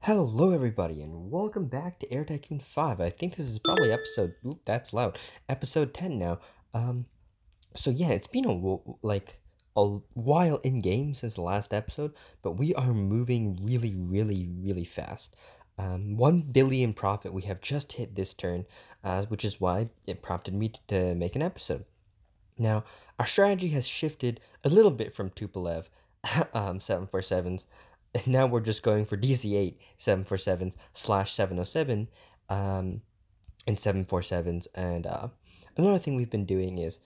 Hello everybody and welcome back to Air Tycoon 5. I think this is probably episode, oop, that's loud, episode 10 now. So yeah, it's been a while in game since the last episode, but we are moving really fast. 1 billion profit we have just hit this turn, which is why it prompted me to make an episode. Now, our strategy has shifted a little bit from Tupolev 747s, and now we're just going for DC8 747s slash 707 and 747s. And another thing we've been doing is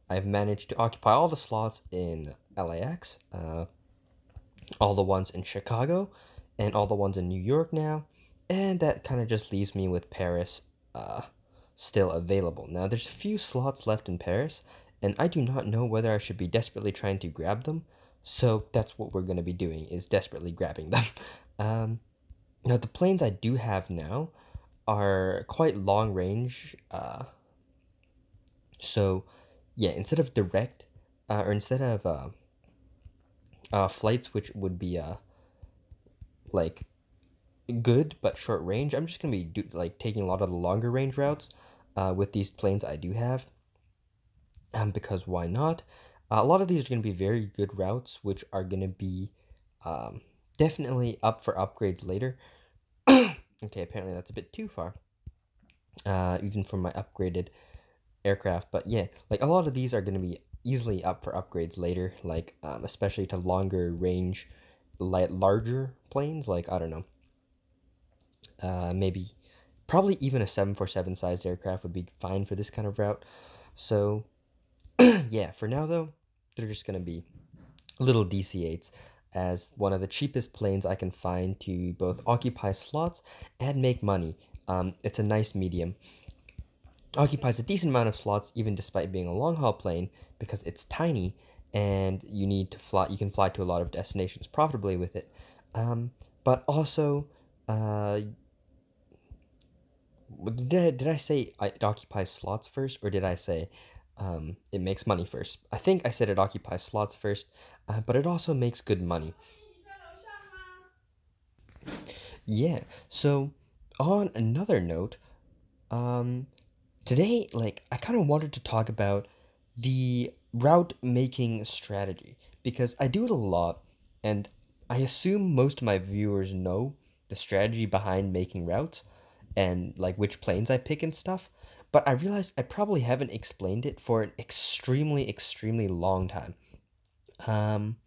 I've managed to occupy all the slots in LAX, all the ones in Chicago, and all the ones in New York now, and that kind of just leaves me with Paris still available. Now, there's a few slots left in Paris, and I do not know whether I should be desperately trying to grab them, so that's what we're going to be doing, is desperately grabbing them. Now, the planes I do have now are quite long range, so yeah, instead of direct, or instead of flights which would be like good but short range, I'm just gonna be taking a lot of the longer range routes with these planes I do have, because why not? A lot of these are gonna be very good routes, which are gonna be definitely up for upgrades later. Okay, apparently that's a bit too far, even for my upgraded aircraft. But yeah, like a lot of these are gonna be easily up for upgrades later, like especially to longer range, larger planes. Like I don't know, maybe probably even a 747 sized aircraft would be fine for this kind of route. So yeah, for now though, they're just gonna be little DC8s, as one of the cheapest planes I can find to both occupy slots and make money. It's a nice medium. Occupies a decent amount of slots even despite being a long haul plane, because it's tiny and you need to fly. You can fly to a lot of destinations profitably with it. But also, did I say it occupies slots first, or did I say it makes money first? I think I said it occupies slots first, but it also makes good money. Yeah, so on another note, um, today, I kind of wanted to talk about the route making strategy, because I do it a lot, and I assume most of my viewers know the strategy behind making routes and like which planes I pick and stuff. But I realized I probably haven't explained it for an extremely long time. Um,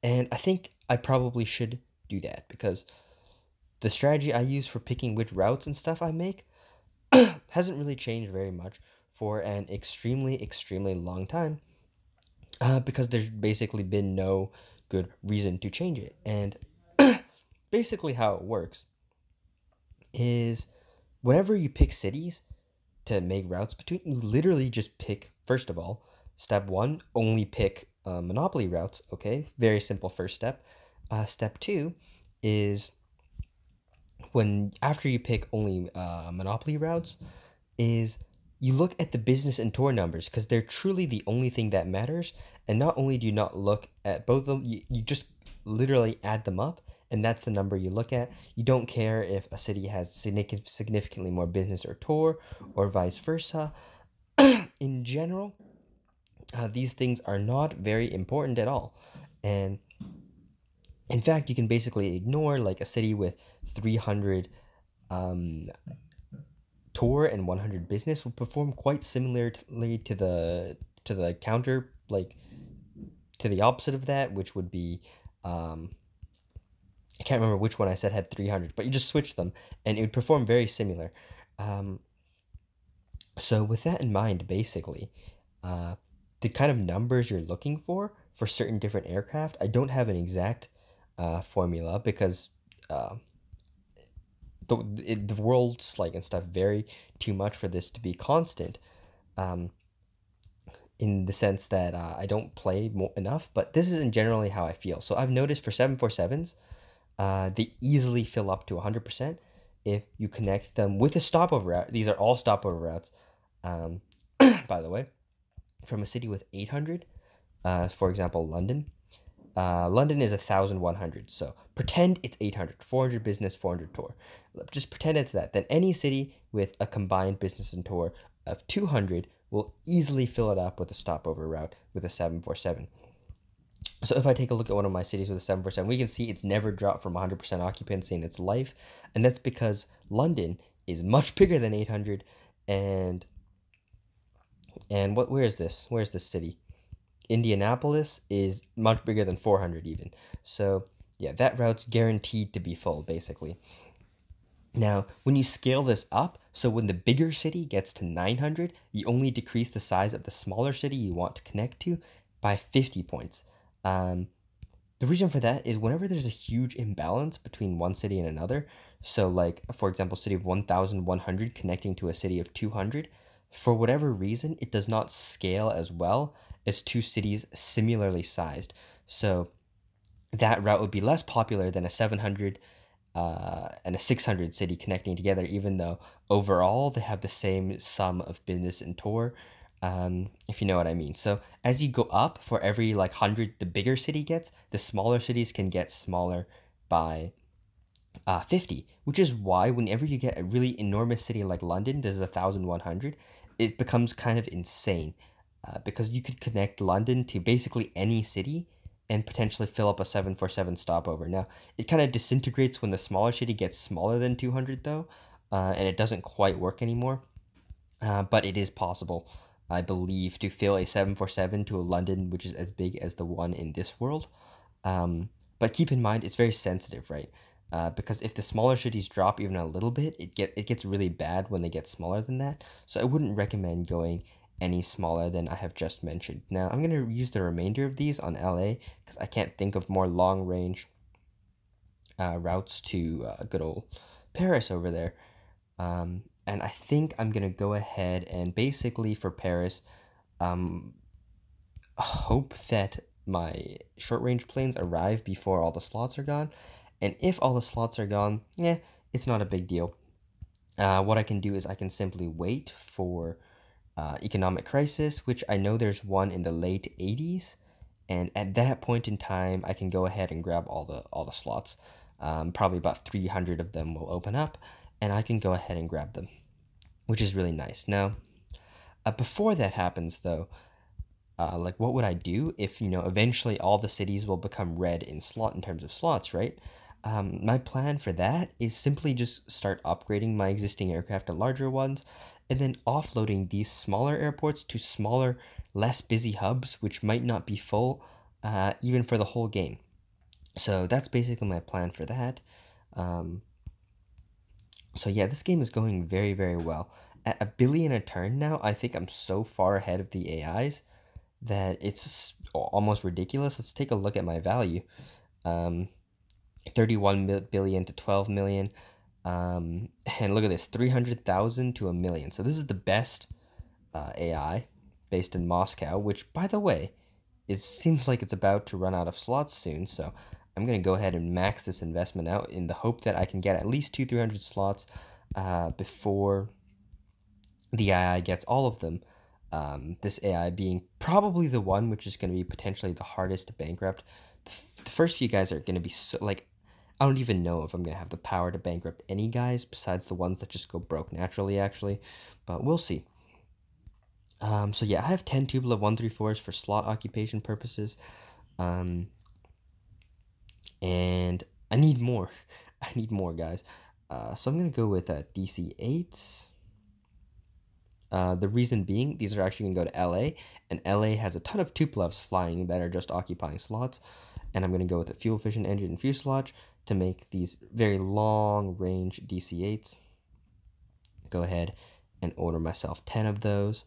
and I think I probably should do that, because the strategy I use for picking which routes and stuff I make hasn't really changed very much for an extremely long time, because there's basically been no good reason to change it. And basically, how it works is whenever you pick cities to make routes between, you literally just pick, first of all, step one, only pick monopoly routes. Okay, very simple first step. Step two is when after you pick only monopoly routes, is you look at the business and tour numbers, because they're truly the only thing that matters. And not only do you not look at both of them, you just literally add them up, and that's the number you look at. You don't care if a city has significantly more business or tour, or vice versa. In general, these things are not very important at all. And in fact, you can basically ignore like a city with 300 um, tour and 100 business will perform quite similarly to the counter, like to the opposite of that, which would be I can't remember which one I said had 300, but you just switch them and it would perform very similar. So with that in mind, basically, the kind of numbers you're looking for certain different aircraft, I don't have an exact formula, because the world's like and stuff vary too much for this to be constant, in the sense that I don't play enough. But this isn't generally how I feel. So I've noticed for 747s, they easily fill up to 100% if you connect them with a stopover route. These are all stopover routes, by the way, from a city with 800, for example, London. London is 1,100. So pretend it's 800. 400 business, 400 tour. Just pretend it's that. Then any city with a combined business and tour of 200 will easily fill it up with a stopover route with a 747. So if I take a look at one of my cities with a 747, we can see it's never dropped from 100% occupancy in its life. And that's because London is much bigger than 800. And where is this? Where's this city? Indianapolis is much bigger than 400 even. So yeah, that route's guaranteed to be full basically. Now, when you scale this up, so when the bigger city gets to 900, you only decrease the size of the smaller city you want to connect to by 50 points. The reason for that is whenever there's a huge imbalance between one city and another, so like for example, city of 1,100 connecting to a city of 200, for whatever reason, it does not scale as well as two cities similarly sized. So that route would be less popular than a 700 and a 600 city connecting together, even though overall they have the same sum of business and tour, if you know what I mean. So as you go up, for every like 100 the bigger city gets, the smaller cities can get smaller by 50, which is why whenever you get a really enormous city like London, this is 1,100, it becomes kind of insane because you could connect London to basically any city and potentially fill up a 747 stopover. Now, it kind of disintegrates when the smaller city gets smaller than 200 though, and it doesn't quite work anymore. But it is possible, I believe, to fill a 747 to a London which is as big as the one in this world. But keep in mind, it's very sensitive, right? Because if the smaller cities drop even a little bit, it gets really bad when they get smaller than that. So I wouldn't recommend going any smaller than I have just mentioned. Now, I'm going to use the remainder of these on LA because I can't think of more long range routes to good old Paris over there. And I think I'm going to go ahead and basically for Paris, hope that my short range planes arrive before all the slots are gone. And if all the slots are gone, it's not a big deal. What I can do is I can simply wait for economic crisis, which I know there's one in the late 80s. And at that point in time, I can go ahead and grab all the slots. Probably about 300 of them will open up, and I can go ahead and grab them, which is really nice. Now, before that happens, though, like what would I do if eventually all the cities will become red in terms of slots, right? My plan for that is simply just start upgrading my existing aircraft to larger ones, and then offloading these smaller airports to smaller, less busy hubs, which might not be full, even for the whole game. So that's basically my plan for that. Um, so yeah, this game is going very, very well. At 1 billion a turn now, I think I'm so far ahead of the AIs that it's almost ridiculous. Let's take a look at my value. 31 billion to 12 million. And look at this, 300,000 to 1 million. So this is the best AI based in Moscow, which, by the way, it seems like it's about to run out of slots soon. So I'm going to go ahead and max this investment out in the hope that I can get at least 300 slots before the AI gets all of them. This AI being probably the one which is going to be potentially the hardest to bankrupt. The first few guys are going to be so, like, I don't even know if I'm going to have the power to bankrupt any guys besides the ones that just go broke naturally, actually. But we'll see. So yeah, I have 10 Tubular 134s for slot occupation purposes. And I need more. I need more, guys. So I'm going to go with DC8s. The reason being, these are actually going to go to LA, and LA has a ton of Tupolevs flying that are just occupying slots, and I'm going to go with a fuel-efficient engine and fuselage to make these very long-range DC8s. Go ahead and order myself 10 of those.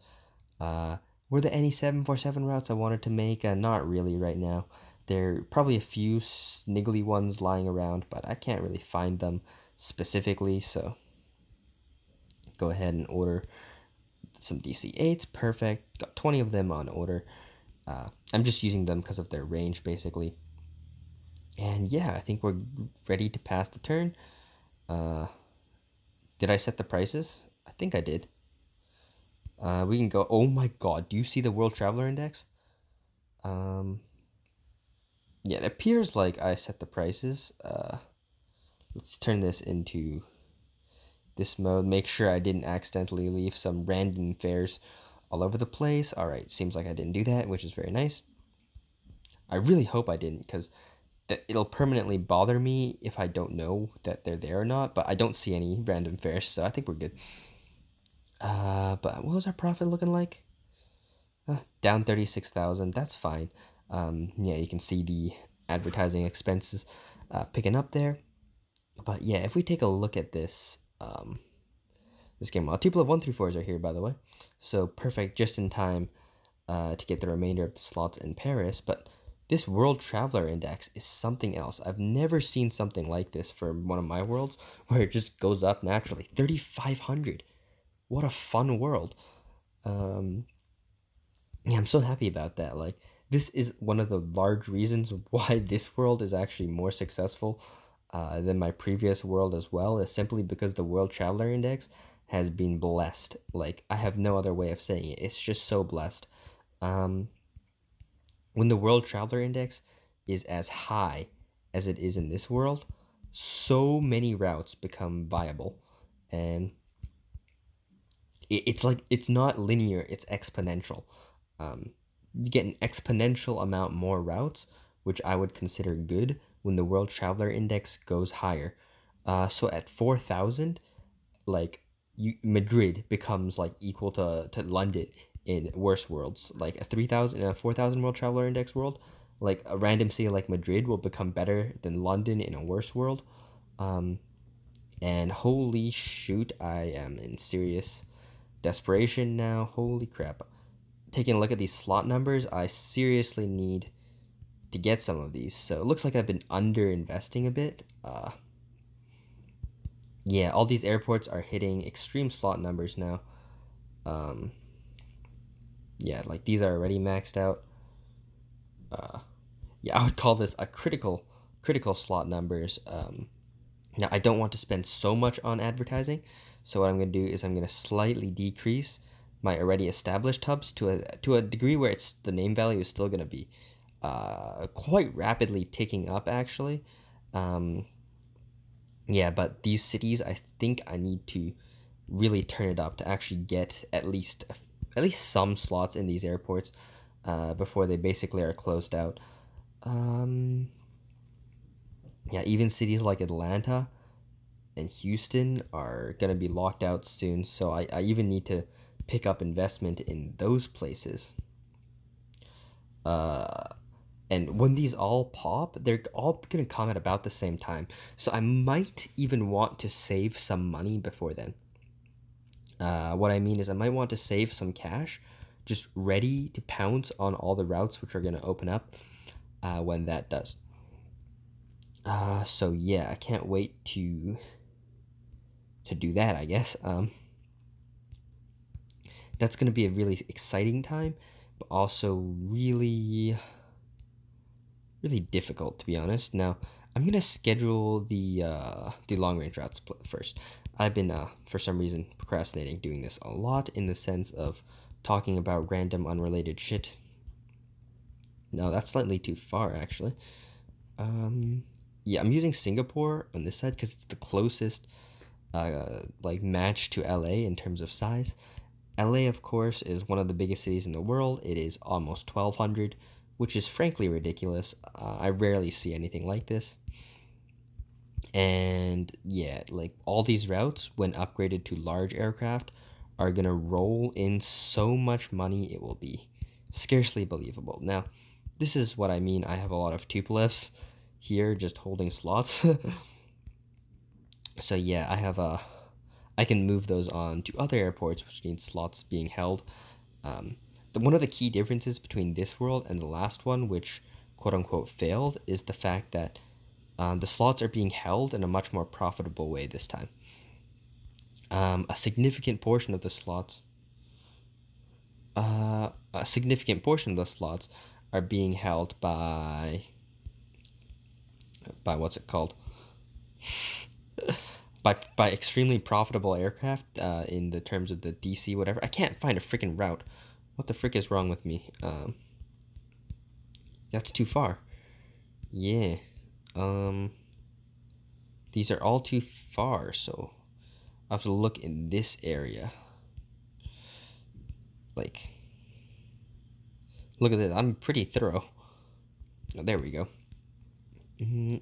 Were there any 747 routes I wanted to make? Not really right now. There are probably a few sniggly ones lying around, but I can't really find them specifically, so go ahead and order some DC8s. Perfect. Got 20 of them on order. I'm just using them because of their range, basically. And yeah, I think we're ready to pass the turn. Did I set the prices? I think I did. We can go. Oh my god, do you see the World Traveler Index? Yeah, it appears like I set the prices. Let's turn this into this mode. Make sure I didn't accidentally leave some random fares all over the place. All right, seems like I didn't do that, which is very nice. I really hope I didn't, because it'll permanently bother me if I don't know that they're there or not. But I don't see any random fares, so I think we're good. But what was our profit looking like? Down 36,000. That's fine. Yeah, you can see the advertising expenses picking up there. But yeah, if we take a look at this, this game, well, people of 1 through 4s are here, by the way. So perfect, just in time to get the remainder of the slots in Paris. But this World Traveler Index is something else. I've never seen something like this for one of my worlds, where it just goes up naturally. 3,500. What a fun world. Yeah, I'm so happy about that. Like, this is one of the large reasons why this world is actually more successful than my previous world as well, is simply because the World Traveler Index has been blessed. Like, I have no other way of saying it. It's just so blessed. Um, when the World Traveler Index is as high as it is in this world, so many routes become viable. And it's like, it's not linear, it's exponential. You get an exponential amount more routes, which I would consider good when the World Traveler Index goes higher. So at 4,000, like, Madrid becomes like equal to London in worse worlds. Like a 3,000 and a 4,000 World Traveler Index world, like a random city like Madrid will become better than London in a worse world. And holy shoot, I am in serious desperation now. Holy crap. Taking a look at these slot numbers, I seriously need to get some of these. So it looks like I've been under investing a bit. Yeah, all these airports are hitting extreme slot numbers now. Yeah, like these are already maxed out. Yeah, I would call this a critical slot numbers. Now I don't want to spend so much on advertising, so what I'm gonna do is I'm gonna slightly decrease my already established hubs to a degree where it's the name value is still gonna be quite rapidly ticking up actually. Yeah, but these cities, I think I need to really turn it up to actually get at least some slots in these airports before they basically are closed out. Yeah, even cities like Atlanta and Houston are gonna be locked out soon, so I even need to pick up investment in those places. And when these all pop, they're all gonna come at about the same time. So I might even want to save some money before then. What I mean is I might want to save some cash, just ready to pounce on all the routes which are gonna open up when that does. So yeah, I can't wait to do that, I guess. That's gonna be a really exciting time, but also really difficult, to be honest. Now, I'm gonna schedule the long range routes first. I've been for some reason procrastinating doing this a lot, in the sense of talking about random unrelated shit. No, that's slightly too far actually. Yeah, I'm using Singapore on this side because it's the closest like match to LA in terms of size. LA, of course, is one of the biggest cities in the world. It is almost 1,200, which is frankly ridiculous. I rarely see anything like this. And yeah, like all these routes, when upgraded to large aircraft, are gonna roll in so much money, it will be scarcely believable. Now, this is what I mean. I have a lot of Tupolevs here just holding slots. So yeah, I can move those on to other airports which need slots being held. One of the key differences between this world and the last one, which quote unquote failed, is the fact that the slots are being held in a much more profitable way this time. A significant portion of the slots, are being held by what's it called? By extremely profitable aircraft in the terms of the DC whatever. I can't find a freaking route. What the frick is wrong with me? That's too far. Yeah. These are all too far, so I have to look in this area. Like, look at this. I'm pretty thorough. Oh, there we go. Then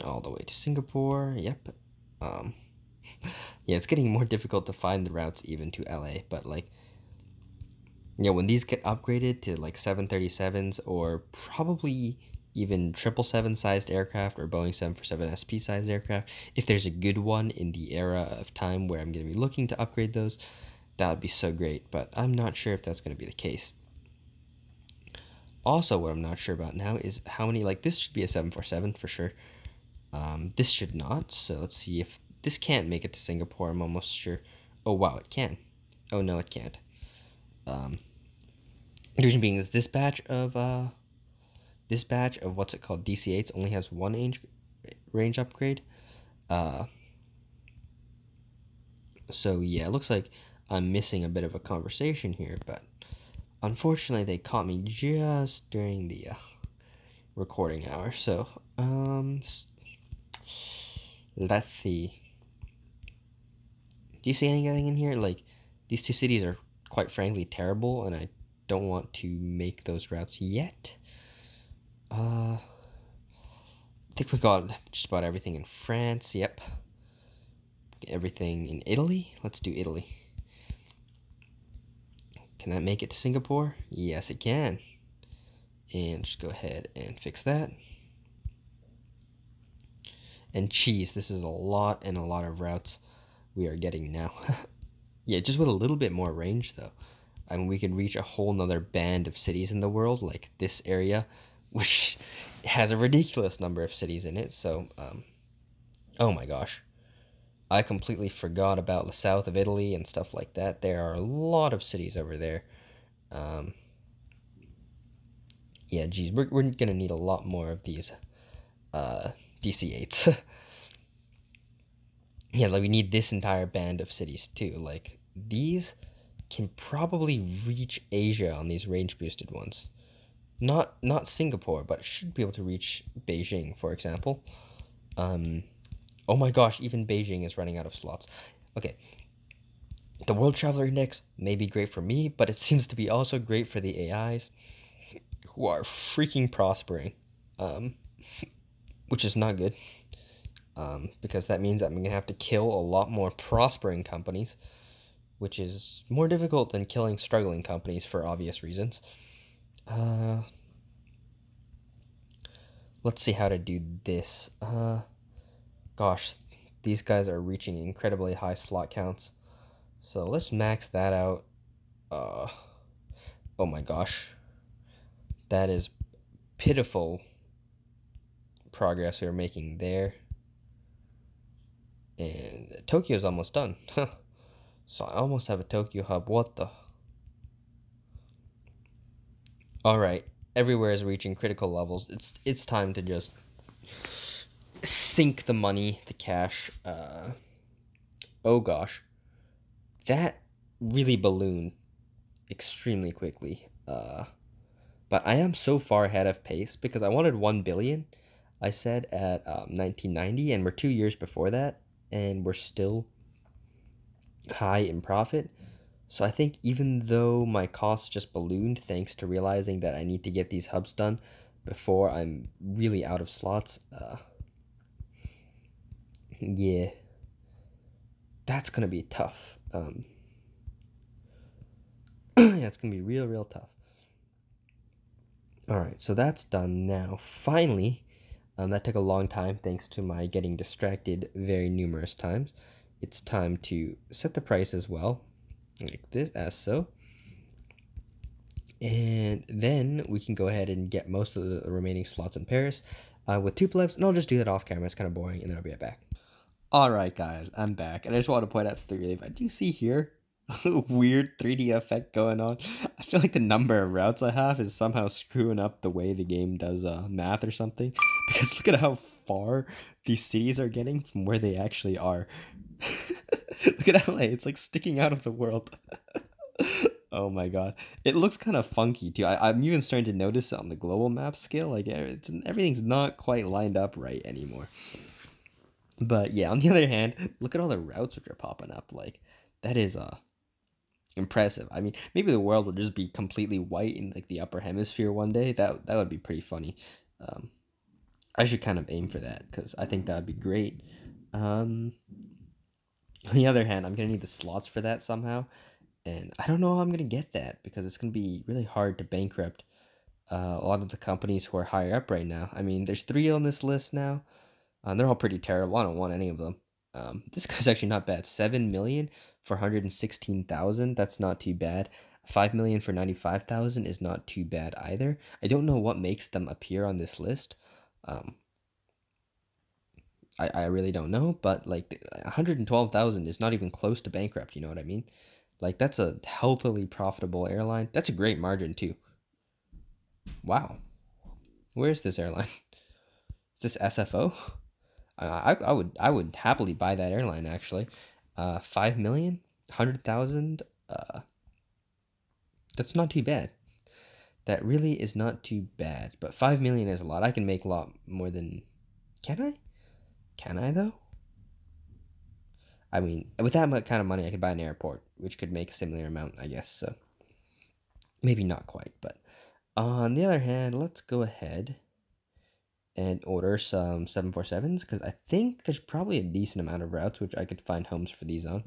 all the way to Singapore. Yep. Yeah, it's getting more difficult to find the routes even to LA, but like, yeah, when these get upgraded to like 737s or probably even 777 sized aircraft or Boeing 747 SP sized aircraft, if there's a good one in the era of time where I'm going to be looking to upgrade those, that would be so great, but I'm not sure if that's going to be the case. Also, what I'm not sure about now is how many, like, this should be a 747 for sure. This should not, so let's see if this can't make it to Singapore, I'm almost sure. Oh, wow, it can. Oh, no, it can't. The reason being is this batch of what's it called, DC8s only has one range upgrade. So yeah, it looks like I'm missing a bit of a conversation here, but unfortunately they caught me just during the recording hour. So let's see. Do you see anything in here? Like, these two cities are quite frankly terrible, and I don't want to make those routes yet. I think we got just about everything in France. Yep. Everything in Italy. Let's do Italy. Can that make it to Singapore? Yes, it can. And just go ahead and fix that. And geez, this is a lot and a lot of routes we are getting now. Yeah, just with a little bit more range though. I mean, we could reach a whole nother band of cities in the world, like this area, which has a ridiculous number of cities in it. So, oh my gosh. I completely forgot about the south of Italy and stuff like that. There are a lot of cities over there. Yeah, geez, we're going to need a lot more of these DC8s. Yeah, like we need this entire band of cities too. Like, these can probably reach Asia on these range boosted ones. Not Singapore, but should be able to reach Beijing, for example. Oh my gosh, even Beijing is running out of slots. Okay. The World Traveler Index may be great for me, but it seems to be also great for the AIs, who are freaking prospering, which is not good, because that means I'm going to have to kill a lot more prospering companies, which is more difficult than killing struggling companies for obvious reasons. Let's see how to do this. Gosh, these guys are reaching incredibly high slot counts. So let's max that out. Oh my gosh. That is pitiful progress we are making there. And Tokyo's almost done. So I almost have a Tokyo hub. What the? Alright. Everywhere is reaching critical levels. It's time to just sink the money, the cash. Oh gosh. That really ballooned extremely quickly. But I am so far ahead of pace because I wanted 1 billion, I said, at 1990, and we're 2 years before that, and we're still high in profit. So I think even though my costs just ballooned thanks to realizing that I need to get these hubs done before I'm really out of slots, yeah, that's gonna be tough. Yeah, it's gonna be real tough. Alright, so that's done now. Finally, that took a long time thanks to my getting distracted very numerous times. It's time to set the price as well, like this, as so. And then we can go ahead and get most of the remaining slots in Paris with Tupolevs, and I'll just do that off camera. It's kind of boring, and then I'll be right back. Alright guys, I'm back, and I just want to point out something really bad. Do you see here a weird 3D effect going on? I feel like the number of routes I have is somehow screwing up the way the game does math or something, because look at how far these cities are getting from where they actually are. Look at LA, it's like sticking out of the world. Oh my god. It looks kind of funky too. I'm even starting to notice it on the global map scale. Like everything's not quite lined up right anymore. But yeah, on the other hand, look at all the routes which are popping up. Like that is impressive. I mean, maybe the world will just be completely white in like the upper hemisphere one day. That would be pretty funny. Um, I should kind of aim for that because I think that would be great. Um, on the other hand, I'm gonna need the slots for that somehow, and I don't know how I'm gonna get that because it's gonna be really hard to bankrupt a lot of the companies who are higher up right now. I mean, there's three on this list now. They're all pretty terrible. I don't want any of them. This guy's actually not bad. 7 million for 116,000. That's not too bad. 5 million for 95,000 is not too bad either. I don't know what makes them appear on this list. Um, I really don't know, but like 112,000 is not even close to bankrupt. You know what I mean? Like that's a healthily profitable airline. That's a great margin too. Wow. Where's this airline? Is this SFO? I would happily buy that airline actually. 5 million, 100,000. That's not too bad. That really is not too bad. But 5 million is a lot. I can make a lot more than. Can I? Can I though? I mean, with that kind of money, I could buy an airport, which could make a similar amount, I guess. So maybe not quite, but on the other hand, let's go ahead and order some 747s because I think there's probably a decent amount of routes which I could find homes for these on.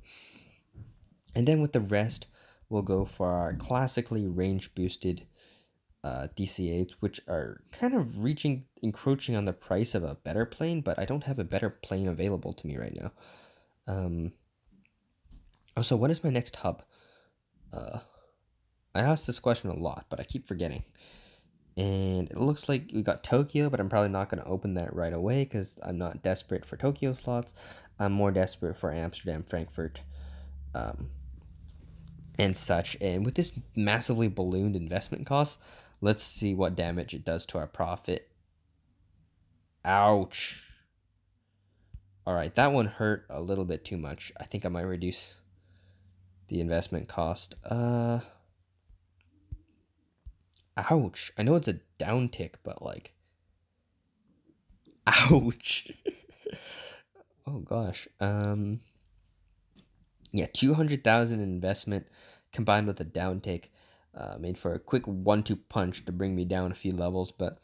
And then with the rest, we'll go for our classically range boosted DC8s, which are kind of encroaching on the price of a better plane, but I don't have a better plane available to me right now. Also, what is my next hub? I asked this question a lot, but I keep forgetting. And it looks like we got Tokyo, but I'm probably not going to open that right away because I'm not desperate for Tokyo slots. I'm more desperate for Amsterdam, Frankfurt, and such. And with this massively ballooned investment cost, let's see what damage it does to our profit. Ouch. All right, that one hurt a little bit too much. I think I might reduce the investment cost. Ouch. I know it's a downtick, but like, ouch. Oh gosh. Yeah, 200,000 investment combined with a downtake made for a quick 1-2 punch to bring me down a few levels, but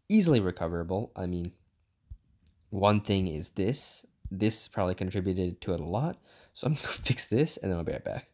easily recoverable. I mean, one thing is this. This probably contributed to it a lot, so I'm gonna fix this and then I'll be right back.